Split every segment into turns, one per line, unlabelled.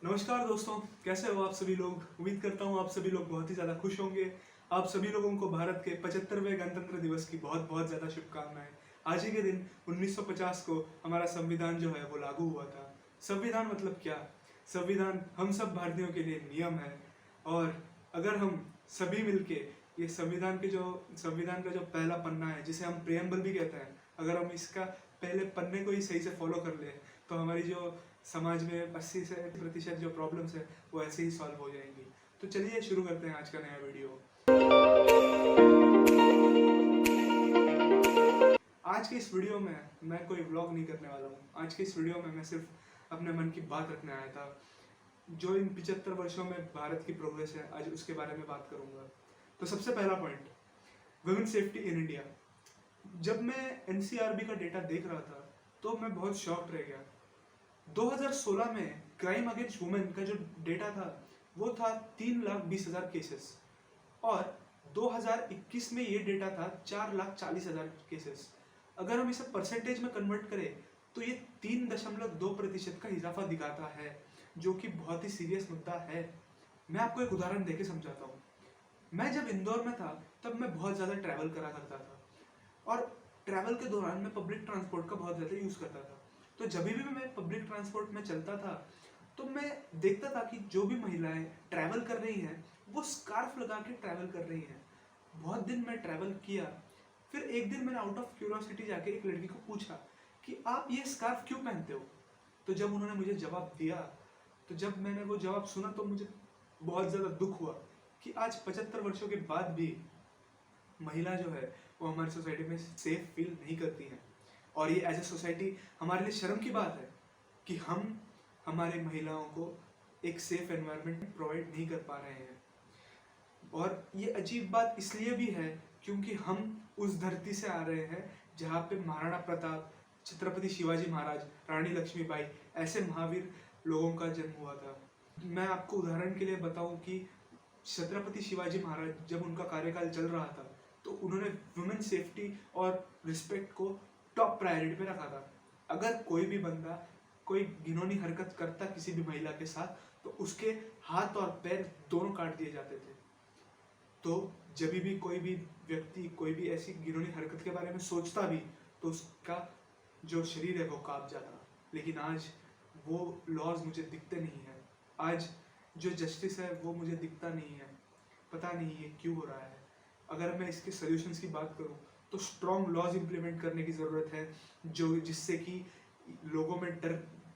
नमस्कार दोस्तों, कैसे हो आप सभी लोग। उम्मीद करता हूँ आप सभी लोग बहुत ही ज़्यादा खुश होंगे। आप सभी लोगों को भारत के 75वें गणतंत्र दिवस की बहुत बहुत ज़्यादा शुभकामनाएं। आज ही के दिन 1950 को हमारा संविधान जो है वो लागू हुआ था। संविधान मतलब क्या? संविधान हम सब भारतीयों के लिए नियम है। और अगर हम सभी मिलके ये संविधान का जो पहला पन्ना है, जिसे हम प्रेम्बल भी कहते हैं, अगर हम इसका पहले पन्ने को ही सही से फॉलो कर ले तो हमारी जो समाज में 80 से प्रतिशत जो प्रॉब्लम्स है वो ऐसे ही सॉल्व हो जाएंगी। तो चलिए शुरू करते हैं आज का नया वीडियो। आज के इस वीडियो में मैं कोई व्लॉग नहीं करने वाला हूँ। आज के इस वीडियो में मैं सिर्फ अपने मन की बात रखने आया था। जो इन 75 वर्षों में भारत की प्रोग्रेस है, आज उसके बारे में बात करूंगा। तो सबसे पहला point, women safety in India. जब मैं एनसीआरबी का डेटा देख रहा था तो मैं बहुत शॉक्ड रह गया। 2016 में क्राइम अगेंस्ट वुमेन का जो डेटा था वो था 3,20,000 केसेस, और 2021 में ये डेटा था 4,40,000 केसेस। अगर हम इसे परसेंटेज में कन्वर्ट करें तो ये 3.2% का इजाफा दिखाता है, जो कि बहुत ही सीरियस मुद्दा है। मैं आपको एक उदाहरण देके समझाता हूँ। मैं जब इंदौर में था तब मैं बहुत ज़्यादा ट्रैवल करा करता था, और ट्रैवल के दौरान मैं पब्लिक ट्रांसपोर्ट का बहुत ज़्यादा यूज़ करता था। तो जब भी मैं पब्लिक ट्रांसपोर्ट में चलता था तो मैं देखता था कि जो भी महिलाएं ट्रैवल कर रही हैं वो स्कार्फ लगा के ट्रैवल कर रही हैं। बहुत दिन मैं ट्रैवल किया, फिर एक दिन मैंने आउट ऑफ क्यूरियोसिटी जाके एक लड़की को पूछा कि आप ये स्कार्फ क्यों पहनते हो। तो जब उन्होंने मुझे जवाब दिया, तो जब मैंने वो जवाब सुना तो मुझे बहुत ज़्यादा दुख हुआ कि आज 75 वर्षों के बाद भी महिला जो है वो हमारी सोसाइटी में सेफ फील नहीं करती हैं। और ये एज ए सोसाइटी हमारे लिए शर्म की बात है कि हम हमारे महिलाओं को एक सेफ एनवायरनमेंट प्रोवाइड नहीं कर पा रहे हैं। और ये अजीब बात इसलिए भी है क्योंकि हम उस धरती से आ रहे हैं जहाँ पे महाराणा प्रताप, छत्रपति शिवाजी महाराज, रानी लक्ष्मीबाई ऐसे महावीर लोगों का जन्म हुआ था। मैं आपको उदाहरण के लिए बताऊं कि छत्रपति शिवाजी महाराज जब उनका कार्यकाल चल रहा था तो उन्होंने वुमेन सेफ्टी और रिस्पेक्ट को टॉप प्रायोरिटी पे रखा था। अगर कोई भी बंदा कोई घिनौनी हरकत करता किसी भी महिला के साथ तो उसके हाथ और पैर दोनों काट दिए जाते थे। तो जब भी कोई भी व्यक्ति कोई भी ऐसी घिनौनी हरकत के बारे में सोचता भी तो उसका जो शरीर है वो कांप जाता। लेकिन आज वो लॉज मुझे दिखते नहीं है। आज जो जस्टिस है वो मुझे दिखता नहीं है। पता नहीं ये क्यों हो रहा है। अगर मैं इसके सोल्यूशंस की बात करूं तो स्ट्रॉन्ग लॉज इंप्लीमेंट करने की ज़रूरत है, जो जिससे कि लोगों में डर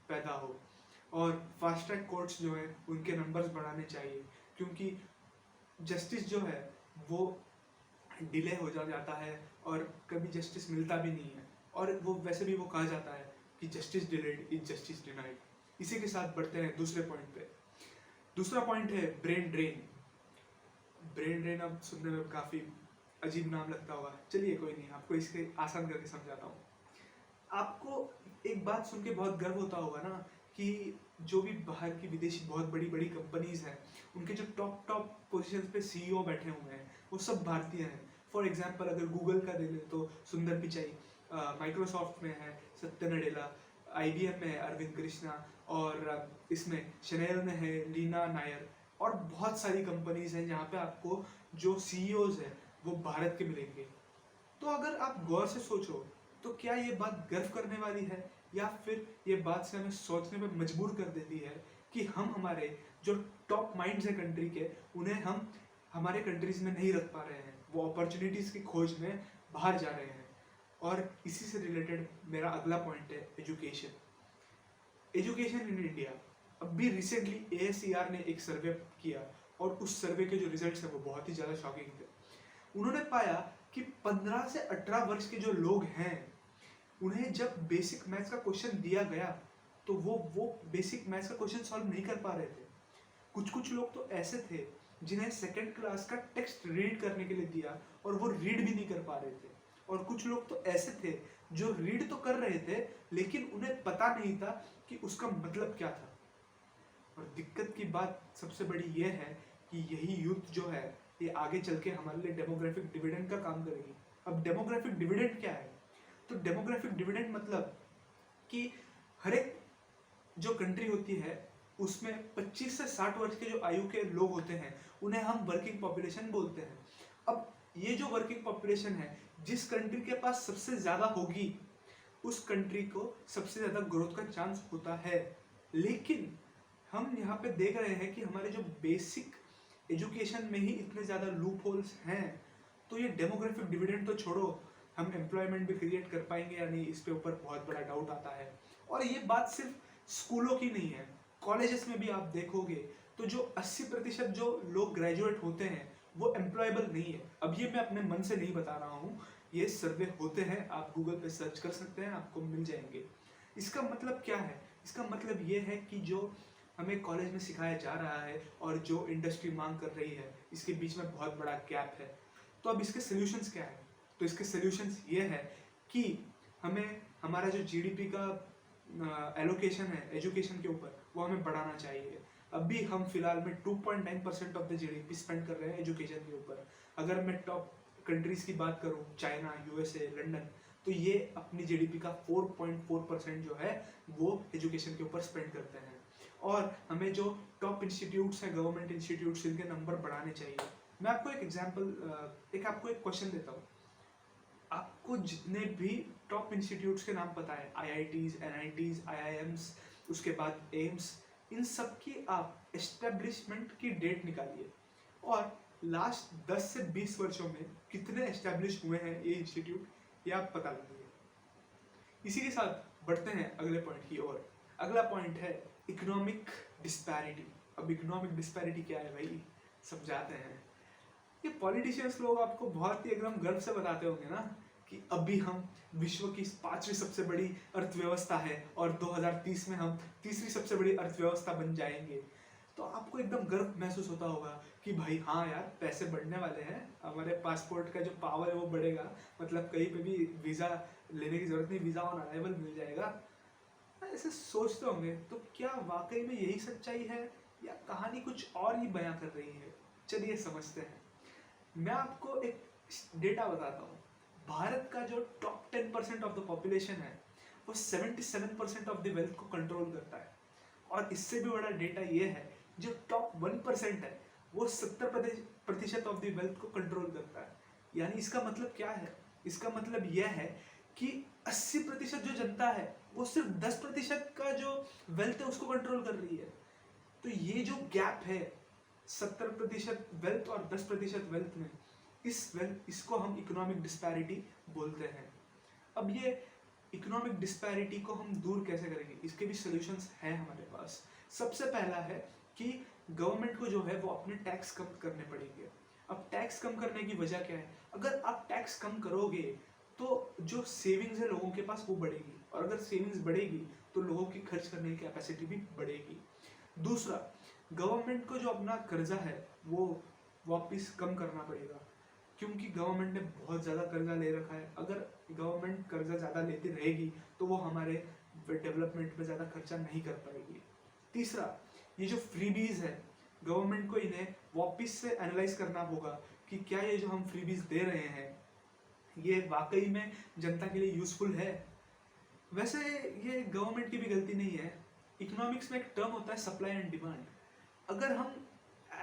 पैदा हो। और फास्ट ट्रैक कोर्ट्स जो हैं उनके नंबर्स बढ़ाने चाहिए, क्योंकि जस्टिस जो है वो डिले हो जाता है और कभी जस्टिस मिलता भी नहीं है। और वो वैसे भी वो कहा जाता है कि justice delayed is justice denied. इसी के साथ बढ़ते हैं दूसरे पॉइंट पे। दूसरा पॉइंट है ब्रेन ड्रेन। ब्रेन ड्रेन अब सुनने में काफ़ी अजीब नाम लगता होगा, चलिए कोई नहीं, आपको इसके आसान करके समझाता हूँ। आपको एक बात सुन के बहुत गर्व होता होगा ना कि जो भी बाहर की विदेशी बहुत बड़ी बड़ी कंपनीज हैं उनके जो टॉप टॉप पोजीशन पे सीईओ बैठे हुए हैं वो सब भारतीय हैं। फॉर एग्जांपल अगर गूगल का ले लें तो सुंदर पिचाई, माइक्रोसॉफ्ट में है सत्य नडेला, आईबीएम में है अरविंद कृष्णा, और इसमें शनेल में है लीना नायर, और बहुत सारी कंपनीज हैं जहाँ पे आपको जो सीईओज हैं वो भारत के मिलेंगे। तो अगर आप गौर से सोचो तो क्या ये बात गर्व करने वाली है, या फिर ये बात से हमें सोचने में मजबूर कर देती है कि हम हमारे जो टॉप माइंड्स हैं कंट्री के उन्हें हम हमारे कंट्रीज में नहीं रख पा रहे हैं, वो अपॉर्चुनिटीज की खोज में बाहर जा रहे हैं। और इसी से रिलेटेड मेरा अगला पॉइंट है एजुकेशन। Education in India. अभी रिसेंटली एएसईआर ने एक सर्वे किया और उस सर्वे के जो रिजल्ट्स हैं वो बहुत ही ज़्यादा शॉकिंग थे। उन्होंने पाया कि 15 से 18 वर्ष के जो लोग हैं उन्हें जब बेसिक मैथ्स का क्वेश्चन दिया गया तो वो बेसिक मैथ्स का क्वेश्चन सॉल्व नहीं कर पा रहे थे। कुछ कुछ लोग तो ऐसे थे जिन्हें सेकंड क्लास का टेक्स्ट रीड करने के लिए दिया और वो रीड भी नहीं कर पा रहे थे। और कुछ लोग तो ऐसे थे जो रीड तो कर रहे थे लेकिन उन्हें पता नहीं था कि उसका मतलब क्या था। और दिक्कत की बात सबसे बड़ी ये है कि यही यूथ जो है ये आगे चल के हमारे लिए डेमोग्राफिक डिविडेंड का काम करेगी। अब डेमोग्राफिक डिविडेंड क्या है? तो डेमोग्राफिक डिविडेंड मतलब कि हर एक जो कंट्री होती है उसमें 25 से 60 वर्ष के जो आयु के लोग होते हैं उन्हें हम वर्किंग पॉपुलेशन बोलते हैं। अब ये जो वर्किंग पॉपुलेशन है, जिस कंट्री के पास सबसे ज़्यादा होगी उस कंट्री को सबसे ज़्यादा ग्रोथ का चांस होता है। लेकिन हम यहाँ पे देख रहे हैं कि हमारे जो बेसिक एजुकेशन में ही इतने ज़्यादा लूप होल्स हैं, तो ये डेमोग्राफिक डिविडेंड तो छोड़ो, हम एम्प्लॉयमेंट भी क्रिएट कर पाएंगे या नहीं, इस पे ऊपर बहुत बड़ा डाउट आता है। और ये बात सिर्फ स्कूलों की नहीं है, कॉलेजेस में भी आप देखोगे तो जो 80% जो लोग ग्रेजुएट होते हैं वो एम्प्लॉयबल नहीं है। अब ये मैं अपने मन से नहीं बता रहा हूँ, ये सर्वे होते हैं, आप गूगल पे सर्च कर सकते हैं, आपको मिल जाएंगे। इसका मतलब क्या है? इसका मतलब ये है कि जो हमें कॉलेज में सिखाया जा रहा है और जो इंडस्ट्री मांग कर रही है, इसके बीच में बहुत बड़ा गैप है। तो अब इसके सोल्यूशंस क्या है? तो इसके सोल्यूशंस ये है कि हमें हमारा जो जीडीपी का एलोकेशन है एजुकेशन के ऊपर, वो हमें बढ़ाना चाहिए। अभी हम फिलहाल में 2.9% ऑफ द जीडीपी स्पेंड कर रहे हैं एजुकेशन के ऊपर। अगर मैं टॉप कंट्रीज की बात करूं, चाइना, यूएसए, लंदन, तो ये अपनी जीडीपी का 4.4% जो है वो एजुकेशन के ऊपर स्पेंड करते हैं। और हमें जो टॉप इंस्टीट्यूट्स हैं, गवर्नमेंट इंस्टीट्यूट्स, इनके नंबर बढ़ाने चाहिए। मैं आपको एक एग्जांपल, आपको एक क्वेश्चन देता हूँ। आपको जितने भी टॉप इंस्टीट्यूट्स के नाम पता है, आईआईटीज, एनआईटीज, आईआईएम्स, उसके बाद एम्स, इन सब की आप एस्टेब्लिशमेंट की डेट निकालिए और लास्ट 10 से 20 वर्षों में कितने एस्टेब्लिश हुए हैं ये इंस्टीट्यूट, ये आप पता लगाइए। इसी के साथ बढ़ते हैं अगले पॉइंट की ओर। अगला पॉइंट है इकोनॉमिक डिस्पैरिटी। अब इकोनॉमिक डिस्पैरिटी क्या है भाई, समझाते हैं। ये पॉलिटिशियंस लोग आपको बहुत ही एकदम गर्व से बताते होंगे ना कि अभी हम विश्व की 5वीं सबसे बड़ी अर्थव्यवस्था है और 2030 में हम 3री सबसे बड़ी अर्थव्यवस्था बन जाएंगे। तो आपको एकदम गर्व महसूस होता होगा कि भाई हाँ यार, पैसे बढ़ने वाले हैं, हमारे पासपोर्ट का जो पावर है वो बढ़ेगा, मतलब कहीं पे भी वीज़ा लेने की जरूरत नहीं, वीज़ा ऑन अराइवल मिल जाएगा। ऐसे सोचते होंगे। तो क्या वाकई में यही सच्चाई है या कहानी कुछ और ही बयां कर रही है? चलिए समझते हैं। मैं आपको एक डेटा बताता हूँ। भारत का जो टॉप 10% ऑफ द पॉपुलेशन है वो 77% ऑफ द वेल्थ को कंट्रोल करता है। और इससे भी बड़ा डेटा ये है, जो टॉप 1% है वो 70% ऑफ द वेल्थ को कंट्रोल करता है। यानी इसका मतलब क्या है? इसका मतलब यह है कि 80% जो जनता है वो सिर्फ 10% का जो वेल्थ है उसको कंट्रोल कर रही है। तो ये जो गैप है 70% वेल्थ और 10% वेल्थ में, इसको हम इकोनॉमिक डिस्पैरिटी बोलते हैं। अब ये इकोनॉमिक डिस्पैरिटी को हम दूर कैसे करेंगे? इसके भी सॉल्यूशंस हैं हमारे पास। सबसे पहला है कि गवर्नमेंट को जो है वो अपने टैक्स कम करने पड़ेंगे। अब टैक्स कम करने की वजह क्या है? अगर आप टैक्स कम करोगे तो जो सेविंग्स है लोगों के पास वो बढ़ेगी, और अगर सेविंग्स बढ़ेगी तो लोगों की खर्च करने की कैपेसिटी भी बढ़ेगी। दूसरा, गवर्नमेंट को जो अपना कर्जा है वो वापस कम करना पड़ेगा, क्योंकि गवर्नमेंट ने बहुत ज़्यादा कर्जा ले रखा है। अगर गवर्नमेंट कर्जा ज़्यादा लेती रहेगी तो वो हमारे डेवलपमेंट में ज़्यादा खर्चा नहीं कर पाएगी। तीसरा, ये जो फ्रीबीज है, गवर्नमेंट को इन्हें वापस से एनालाइज करना होगा कि क्या ये जो हम फ्रीबीज दे रहे हैं ये वाकई में जनता के लिए यूजफुल है। वैसे ये गवर्नमेंट की भी गलती नहीं है। इकोनॉमिक्स में एक टर्म होता है सप्लाई एंड डिमांड। अगर हम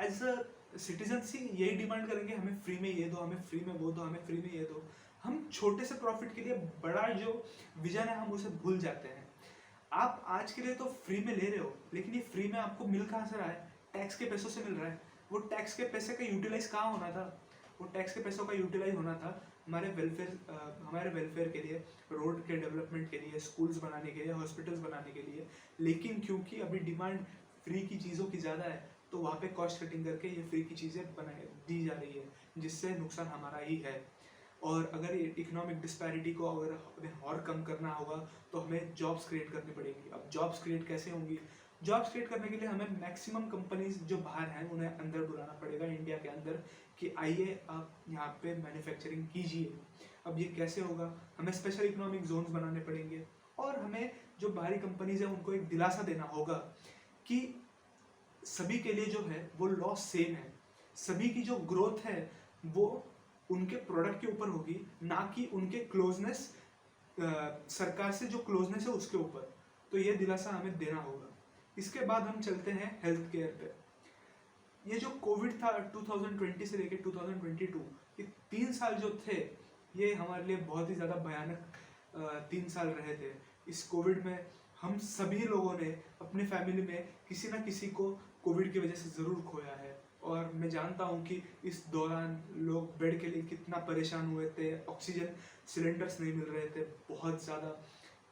एज अ सिटीजन ही यही डिमांड करेंगे हमें फ्री में ये दो, हमें फ्री में वो दो, हमें फ्री में ये दो, हम छोटे से प्रॉफिट के लिए बड़ा जो विजन है हम उसे भूल जाते हैं। आप आज के लिए तो फ्री में ले रहे हो, लेकिन ये फ्री में आपको मिल कहाँ से रहा है? टैक्स के पैसों से मिल रहा है। वो टैक्स के पैसे का यूटिलाइज कहाँ होना था? वो टैक्स के पैसों का यूटिलाइज होना था हमारे वेलफेयर के लिए, रोड के डेवलपमेंट के लिए, स्कूल्स बनाने के लिए, हॉस्पिटल्स बनाने के लिए। लेकिन क्योंकि अभी डिमांड फ्री की चीज़ों की ज़्यादा है तो वहाँ पे कॉस्ट कटिंग करके ये फ्री की चीज़ें दी जा रही है, जिससे नुकसान हमारा ही है। और अगर इकोनॉमिक डिस्पैरिटी को अगर हमें और कम करना होगा तो हमें जॉब्स क्रिएट करनी पड़ेगी। अब जॉब्स क्रिएट कैसे होंगी? जॉब्स क्रिएट करने के लिए हमें मैक्सिमम कंपनीज जो बाहर हैं उन्हें अंदर बुलाना पड़ेगा इंडिया के अंदर कि आइए आप यहाँ पे मैन्युफैक्चरिंग कीजिए। अब ये कैसे होगा? हमें स्पेशल इकोनॉमिक जोन्स बनाने पड़ेंगे और हमें जो बाहरी कंपनीज हैं उनको एक दिलासा देना होगा कि सभी के लिए जो है वो लॉ सेम है, सभी की जो ग्रोथ है वो उनके प्रोडक्ट के ऊपर होगी, ना कि उनके क्लोजनेस, सरकार से जो क्लोजनेस है उसके ऊपर। तो ये दिलासा हमें देना होगा। इसके बाद हम चलते हैं हेल्थ केयर पे। ये जो कोविड था 2020 से लेकर 2022, ये 3 साल जो थे ये हमारे लिए बहुत ही ज़्यादा भयानक 3 साल रहे थे। इस कोविड में हम सभी लोगों ने अपने फैमिली में किसी ना किसी को कोविड की वजह से ज़रूर खोया है, और मैं जानता हूँ कि इस दौरान लोग बेड के लिए कितना परेशान हुए थे, ऑक्सीजन सिलेंडर्स नहीं मिल रहे थे, बहुत ज़्यादा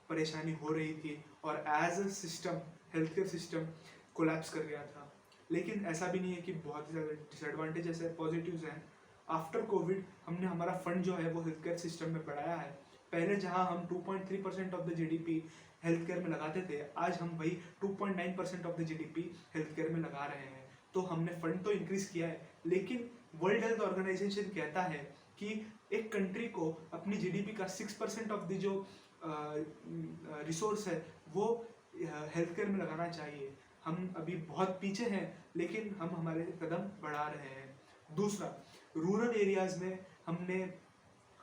परेशानी हो रही थी, और as a system health care system collapse कर गया था। लेकिन ऐसा भी नहीं है कि बहुत ही ज़्यादा डिसएडवांटेजेस है, पॉजिटिव्स हैं। आफ्टर कोविड हमने हमारा फंड जो है वो हेल्थ केयर सिस्टम में बढ़ाया है। पहले जहां हम 2.3% of the GDP health care में लगाते थे, आज हम वही 2.9% of the GDP health care में लगा रहे हैं। तो हमने फंड तो इंक्रीज किया है, लेकिन वर्ल्ड हेल्थ ऑर्गेनाइजेशन कहता है कि एक कंट्री को अपनी जीडीपी का 6% ऑफ द जो रिसोर्स है वो हेल्थ केयर में लगाना चाहिए। हम अभी बहुत पीछे हैं, लेकिन हम हमारे कदम बढ़ा रहे हैं। दूसरा, रूरल एरियाज में हमने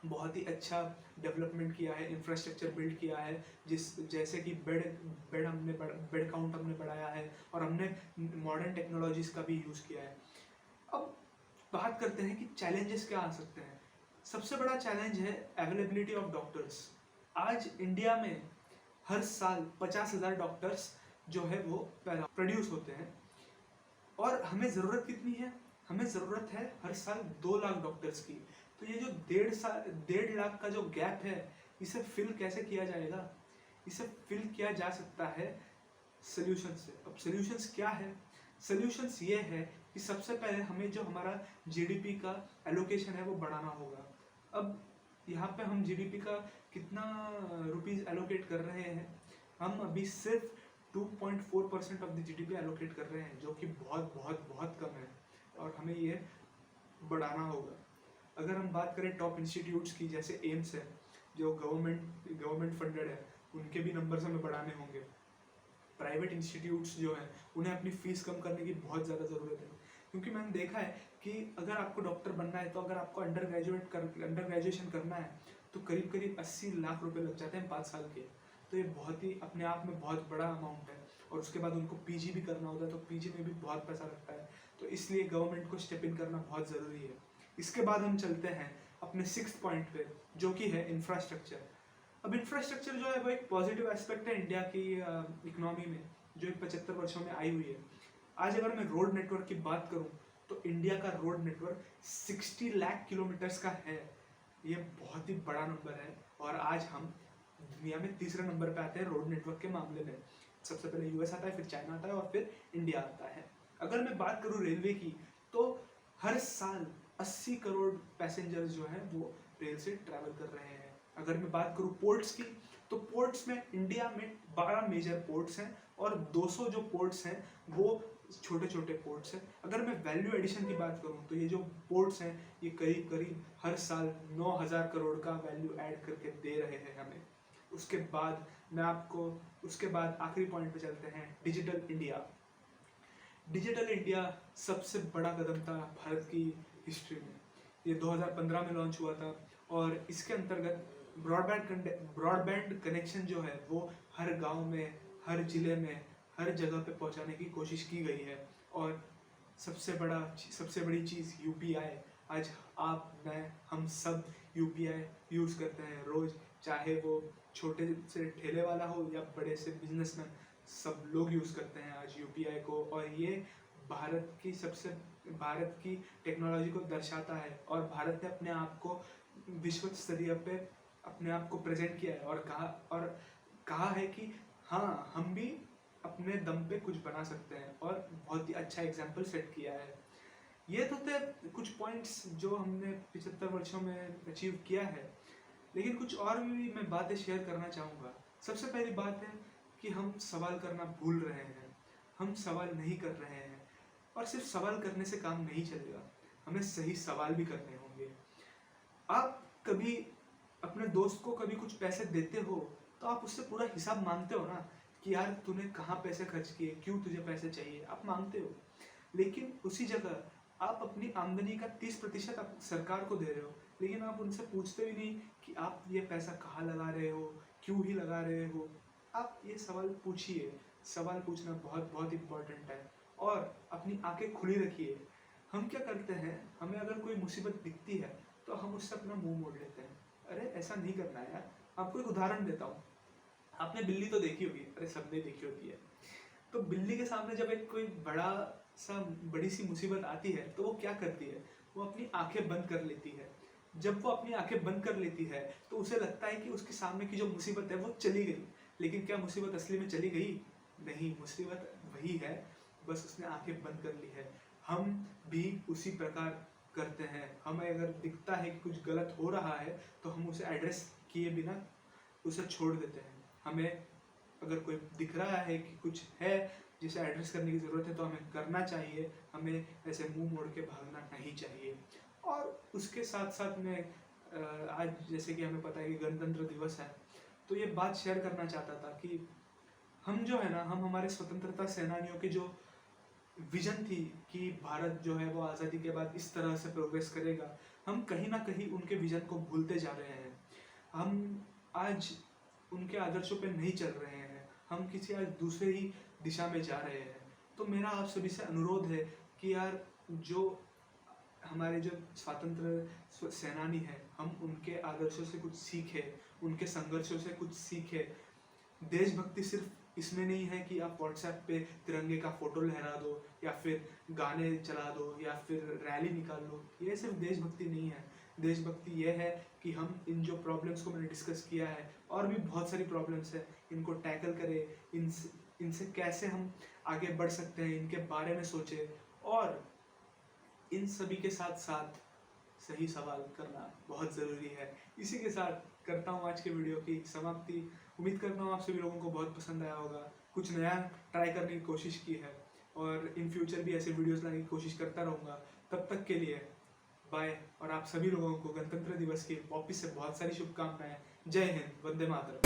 बहुत ही अच्छा डेवलपमेंट किया है, इंफ्रास्ट्रक्चर बिल्ड किया है, जैसे कि बेड काउंट हमने बढ़ाया है, और हमने मॉडर्न टेक्नोलॉजीज का भी यूज़ किया है। अब बात करते हैं कि चैलेंजेस क्या आ सकते हैं। सबसे बड़ा चैलेंज है अवेलेबिलिटी ऑफ डॉक्टर्स। आज इंडिया में हर साल 50,000 डॉक्टर्स जो है वो प्रोड्यूस होते हैं, और हमें ज़रूरत कितनी है? हमें ज़रूरत है हर साल 2 लाख डॉक्टर्स की। तो ये जो 1.5 लाख का जो गैप है, इसे फिल कैसे किया जाएगा? इसे फिल किया जा सकता है सोल्यूशन से। अब सोल्यूशंस क्या है? सोल्यूशंस ये है कि सबसे पहले हमें जो हमारा जीडीपी का एलोकेशन है वो बढ़ाना होगा। अब यहाँ पे हम जीडीपी का कितना रुपीस एलोकेट कर रहे हैं? हम अभी सिर्फ 2.4% ऑफ द जीडीपी एलोकेट कर रहे हैं, जो कि बहुत बहुत बहुत कम है, और हमें ये बढ़ाना होगा। अगर हम बात करें टॉप इंस्टीट्यूट्स की, जैसे एम्स है जो गवर्नमेंट फंडेड है, उनके भी नंबर्स हमें बढ़ाने होंगे। प्राइवेट इंस्टीट्यूट्स जो हैं उन्हें अपनी फीस कम करने की बहुत ज़्यादा ज़रूरत है, क्योंकि मैंने देखा है कि अगर आपको डॉक्टर बनना है, तो अगर आपको अंडर ग्रेजुएशन करना है, तो करीब करीब 80 लाख रुपए लग जाते हैं 5 साल के। तो ये बहुत ही अपने आप में बहुत बड़ा अमाउंट है, और उसके बाद उनको पीजी भी करना होता है, तो पीजी में भी बहुत पैसा लगता है। तो इसलिए गवर्नमेंट को स्टेप इन करना बहुत ज़रूरी है। इसके बाद हम चलते हैं अपने 6th पॉइंट पे, जो कि है इंफ्रास्ट्रक्चर। अब इंफ्रास्ट्रक्चर जो है वो एक पॉजिटिव एस्पेक्ट है इंडिया की इकोनॉमी में, जो 75 वर्षों में आई हुई है। आज अगर मैं रोड नेटवर्क की बात करूं, तो इंडिया का रोड नेटवर्क 60 लाख किलोमीटर्स का है। ये बहुत ही बड़ा नंबर है, और आज हम दुनिया में तीसरे नंबर पे आते हैं रोड नेटवर्क के मामले में। सबसे पहले यूएस आता है, फिर चाइना आता है, और फिर इंडिया आता है। अगर मैं बात करूं रेलवे की, तो हर साल 80 करोड़ पैसेंजर्स जो हैं वो रेल से ट्रैवल कर रहे हैं। अगर मैं बात करूं पोर्ट्स की, तो पोर्ट्स में इंडिया में 12 मेजर पोर्ट्स हैं, और 200 जो पोर्ट्स हैं वो छोटे छोटे पोर्ट्स हैं। अगर मैं वैल्यू एडिशन की बात करूं, तो ये जो पोर्ट्स हैं ये करीब करीब हर साल 9,000 करोड़ का वैल्यू ऐड करके दे रहे हैं हमें। उसके बाद आखिरी पॉइंट पे चलते हैं, डिजिटल इंडिया। डिजिटल इंडिया सबसे बड़ा कदम था भारत की हिस्ट्री में। ये 2015 में लॉन्च हुआ था, और इसके अंतर्गत ब्रॉडबैंड कनेक्शन जो है वो हर गांव में, हर जिले में, हर जगह पे पहुंचाने की कोशिश की गई है। और सबसे बड़ी चीज़ यूपीआई। आज आप, मैं, हम सब यूपीआई यूज़ करते हैं रोज़, चाहे वो छोटे से ठेले वाला हो या बड़े से बिजनेसमैन, सब लोग यूज़ करते हैं आज यूपीआई को। और ये भारत की टेक्नोलॉजी को दर्शाता है, और भारत ने अपने आप को विश्व स्तरीय पे अपने आप को प्रेजेंट किया है, और कहा है कि हाँ, हम भी अपने दम पे कुछ बना सकते हैं, और बहुत ही अच्छा एग्जाम्पल सेट किया है। ये तो थे कुछ पॉइंट्स जो हमने 75 वर्षों में अचीव किया है, लेकिन कुछ और भी मैं बातें शेयर करना चाहूँगा। सबसे पहली बात है कि हम सवाल करना भूल रहे हैं, हम सवाल नहीं कर रहे हैं, और सिर्फ सवाल करने से काम नहीं चलेगा, हमें सही सवाल भी करने होंगे। आप कभी अपने दोस्त को कभी कुछ पैसे देते हो, तो आप उससे पूरा हिसाब मांगते हो ना, कि यार तूने कहाँ पैसे खर्च किए, क्यों तुझे पैसे चाहिए, आप मांगते हो। लेकिन उसी जगह आप अपनी आमदनी का 30% आप सरकार को दे रहे हो, लेकिन आप उनसे पूछते भी नहीं कि आप ये पैसा कहाँ लगा रहे हो, क्यों ही लगा रहे हो। आप ये सवाल पूछिए, सवाल पूछना बहुत बहुत इम्पोर्टेंट है और अपनी आंखें खुली रखिए। हम क्या करते हैं, हमें अगर कोई मुसीबत दिखती है तो हम उससे अपना मुंह मोड़ लेते हैं। अरे ऐसा नहीं करना है यार। आपको एक उदाहरण देता हूँ, आपने बिल्ली तो देखी होगी, अरे सबने देखी होती है। तो बिल्ली के सामने जब एक कोई बड़ी सी मुसीबत आती है तो वो क्या करती है, वो अपनी आंखें बंद कर लेती है। जब वो अपनी आंखें बंद कर लेती है तो उसे लगता है कि उसके सामने की जो मुसीबत है वो चली गई, लेकिन क्या मुसीबत असली में चली गई? नहीं, मुसीबत वही है, बस उसने आंखें बंद कर ली है। हम भी उसी प्रकार करते हैं। हमें अगर दिखता है कि कुछ गलत हो रहा है तो हम उसे एड्रेस किए बिना उसे छोड़ देते हैं। हमें अगर कोई दिख रहा है कि कुछ है जिसे एड्रेस करने की ज़रूरत है तो हमें करना चाहिए, हमें ऐसे मुंह मोड़ के भागना नहीं चाहिए। और उसके साथ साथ में आज जैसे कि हमें पता है कि गणतंत्र दिवस है, तो ये बात शेयर करना चाहता था कि हम जो है ना, हम हमारे स्वतंत्रता सेनानियों की जो विजन थी कि भारत जो है वो आज़ादी के बाद इस तरह से प्रोग्रेस करेगा, हम कहीं ना कहीं उनके विजन को भूलते जा रहे हैं। हम आज उनके आदर्शों पे नहीं चल रहे हैं, हम किसी आज दूसरे ही दिशा में जा रहे हैं। तो मेरा आप सभी से अनुरोध है कि यार, जो हमारे जो स्वातंत्र सेनानी हैं, हम उनके आदर्शों से कुछ सीखें, उनके संघर्षों से कुछ सीखें। देशभक्ति सिर्फ इसमें नहीं है कि आप व्हाट्सएप पे तिरंगे का फोटो लहरा दो या फिर गाने चला दो या फिर रैली निकाल लो। ये सिर्फ देशभक्ति नहीं है। देशभक्ति ये है कि हम इन जो प्रॉब्लम्स को मैंने डिस्कस किया है, और भी बहुत सारी प्रॉब्लम्स है, इनको टैकल करें, इनसे कैसे हम आगे बढ़ सकते हैं, इनके बारे में सोचें, और इन सभी के साथ साथ सही सवाल करना बहुत ज़रूरी है। इसी के साथ करता हूँ आज के वीडियो की समाप्ति। उम्मीद करता हूँ आप सभी लोगों को बहुत पसंद आया होगा। कुछ नया ट्राई करने की कोशिश की है और इन फ्यूचर भी ऐसे वीडियोस लाने की कोशिश करता रहूँगा। तब तक के लिए बाय, और आप सभी लोगों को गणतंत्र दिवस की वापस से बहुत सारी शुभकामनाएं। जय हिंद, वंदे मातरम।